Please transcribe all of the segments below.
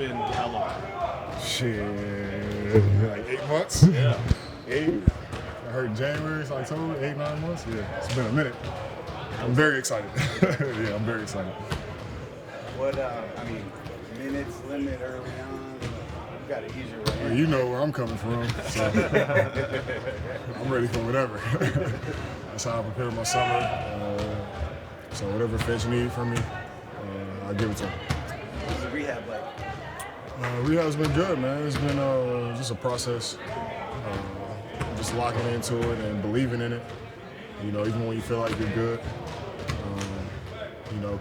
been how long? Shit, like 8 months? Yeah. 8? I heard January, it's October, 8, 9 months? Yeah, it's been a minute. I'm very excited. Yeah, I'm very excited. What, minutes limit early on? You got to ease your way in. You know where I'm coming from, so I'm ready for whatever. That's how I prepare my summer. So whatever Fitch need from me, I give it to him. What's the rehab like? Rehab's been good, man. It's been just a process. Just locking into it and believing in it. You know, even when you feel like you're good,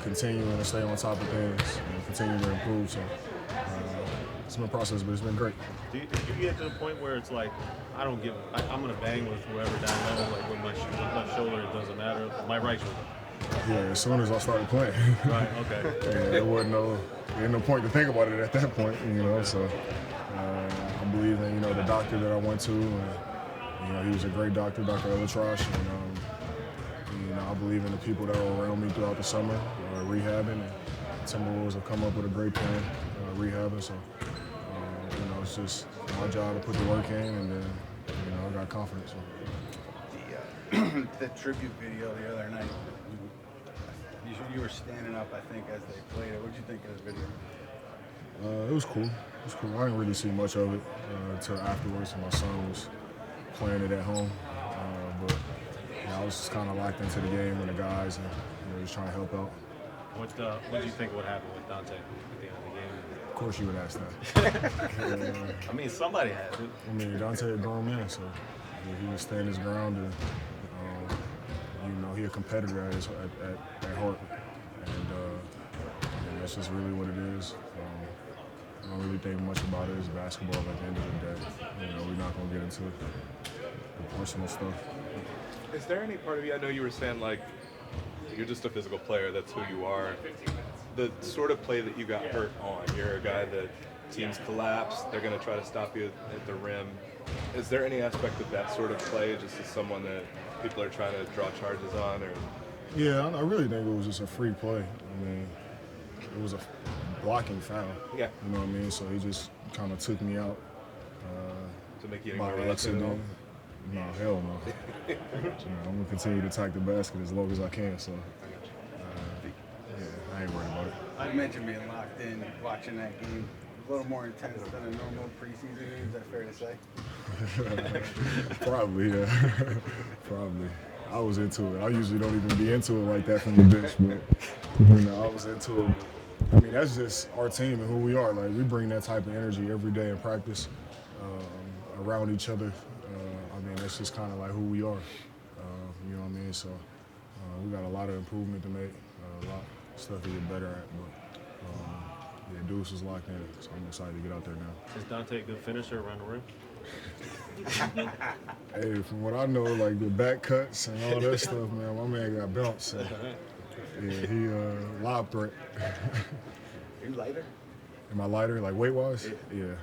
continuing to stay on top of things and continuing to improve. So it's been a process, but it's been great. Do you get to the point where it's like, I'm going to bang with whoever down low, like with my left shoulder, it doesn't matter, my right shoulder? Yeah, as soon as I started playing. Right, okay. Yeah, there ain't no point to think about it at that point, so I believe in, the doctor that I went to, and, he was a great doctor, Dr. Elitrosh, and, I believe in the people that were around me throughout the summer, rehabbing, and Timberwolves have come up with a great plan, rehabbing, so, it's just my job to put the work in, and then, I got confidence. The tribute video the other night, you were standing up, I think, as they played it. What did you think of the video? It was cool. I didn't really see much of it until afterwards, and my son was playing it at home. But I was just kind of locked into the game with the guys and just trying to help out. What do you think would happen with Dante at the end of the game? Of course you would ask that. I mean, somebody has it. Dante a grown man, so he would stand his ground and he a competitor at heart, and that's just really what it is. I don't really think much about it. It's basketball at the end of the day. We're not going to get into the personal stuff. Is there any part of you, I know you were saying, like, you're just a physical player, that's who you are. The sort of play that you got hurt on, you're a guy that teams collapse, they're going to try to stop you at the rim. Is there any aspect of that sort of play, just as someone that people are trying to draw charges on? Or? Yeah, I really think it was just a free play. It was a blocking foul. Yeah. You know what I mean? So he just kind of took me out. To make you by accident. No, hell no. I'm going to continue to attack the basket as long as I can. So, I ain't worried about it. You mentioned being locked in, watching that game. A little more intense than a normal preseason game, is that fair to say? Probably, yeah. Probably. I was into it. I usually don't even be into it like that from the bench, but I was into it. That's just our team and who we are. Like, we bring that type of energy every day in practice around each other. That's just kind of like who we are. You know what I mean? So we got a lot of improvement to make, a lot of stuff to get better at, but Deuce is locked in, so I'm excited to get out there now. Is Dante a good finisher around the rim? Hey, from what I know, like the back cuts and all that stuff, man, my man got bounced. So, yeah, he lob threat. Are you lighter? Am I lighter, like weight-wise? Yeah.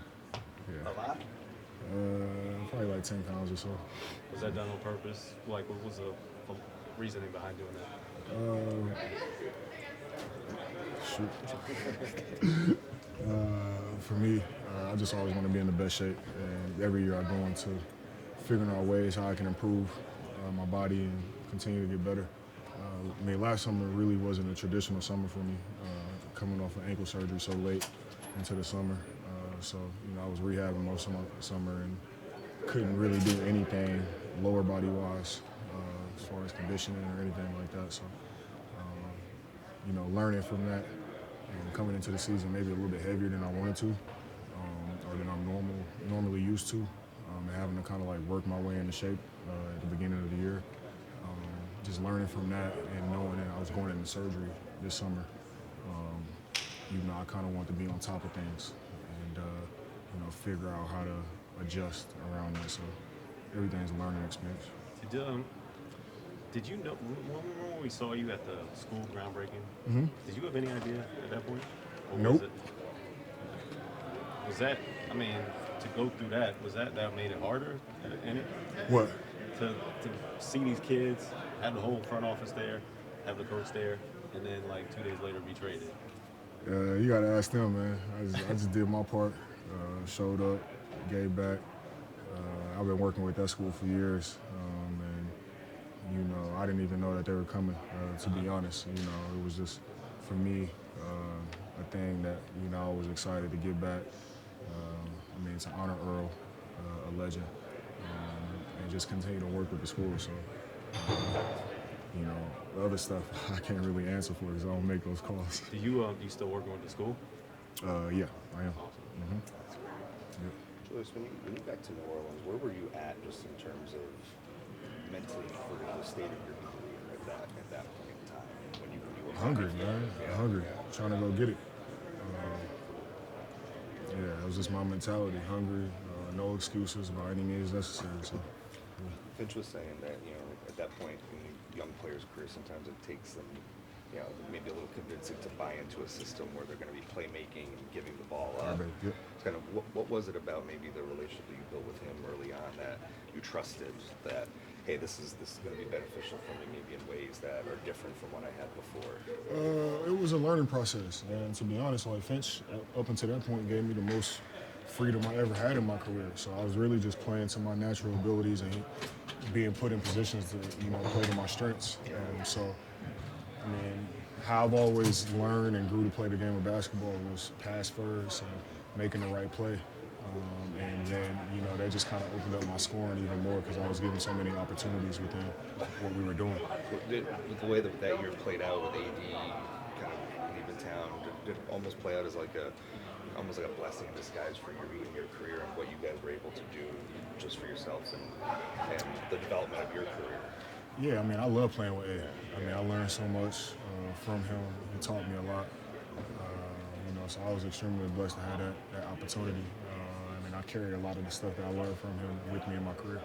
A lot? Probably like 10 pounds or so. Was that done on purpose? Like, what was the reasoning behind doing that? For me, I just always want to be in the best shape, and every year I go into figuring out ways how I can improve my body and continue to get better. Last summer really wasn't a traditional summer for me, coming off an ankle surgery so late into the summer. So, I was rehabbing most of my summer and couldn't really do anything lower body-wise as far as conditioning or anything like that. So, learning from that and coming into the season maybe a little bit heavier than I wanted to or than I'm normally used to, and having to kind of like work my way into shape at the beginning of the year. Just learning from that and knowing that I was going into surgery this summer, I kind of want to be on top of things and, figure out how to adjust around that. So everything's a learning experience. Did you know, when we saw you at the school groundbreaking, did you have any idea at that point? Or Nope. Was that, to go through that, that made it harder in it? What? To see these kids, have the whole front office there, have the coach there, and then like 2 days later be traded. You got to ask them, man. I just did my part, showed up, gave back. I've been working with that school for years, and you know, I didn't even know that they were coming. To be honest, you know, it was just for me a thing that you know I was excited to give back. I mean, to honor Earl, a legend, and just continue to work with the school. So, you know, the other stuff I can't really answer for because I don't make those calls. Do you still working with the school? Yeah, I am. Yep. Julius, when you got to New Orleans, where were you at just in terms of mentally for the state of your career at that point in time? When you were Hungry, man. Hungry. Trying to go get it. Yeah, it was just my mentality. Hungry, no excuses by any means necessary. So, Finch was saying that, you know, at that point in a young player's career, sometimes it takes them, you know, maybe a little convincing to buy into a system where they're going to be playmaking and giving the ball up. Yep. Kind of what was it about maybe the relationship that you built with him early on that you trusted that, hey, this is going to be beneficial for me maybe in ways that are different from what I had before? It was a learning process, and to be honest, like Finch, up until that point, gave me the most freedom I ever had in my career. So I was really just playing to my natural abilities and being put in positions to, you know, play to my strengths. So, I mean, how I've always learned and grew to play the game of basketball was pass first and making the right play. And then, you know, that just kind of opened up my scoring even more because I was given so many opportunities within what we were doing. With the way that year played out with AD kind of leaving town, did it almost play out as almost like a blessing in disguise for you in your career and what you guys were able to do just for yourselves and the development of your career? Yeah, I mean, I love playing with Ed. I mean, I learned so much from him. He taught me a lot. You know, so I was extremely blessed to have that opportunity. I carried a lot of the stuff that I learned from him with me in my career.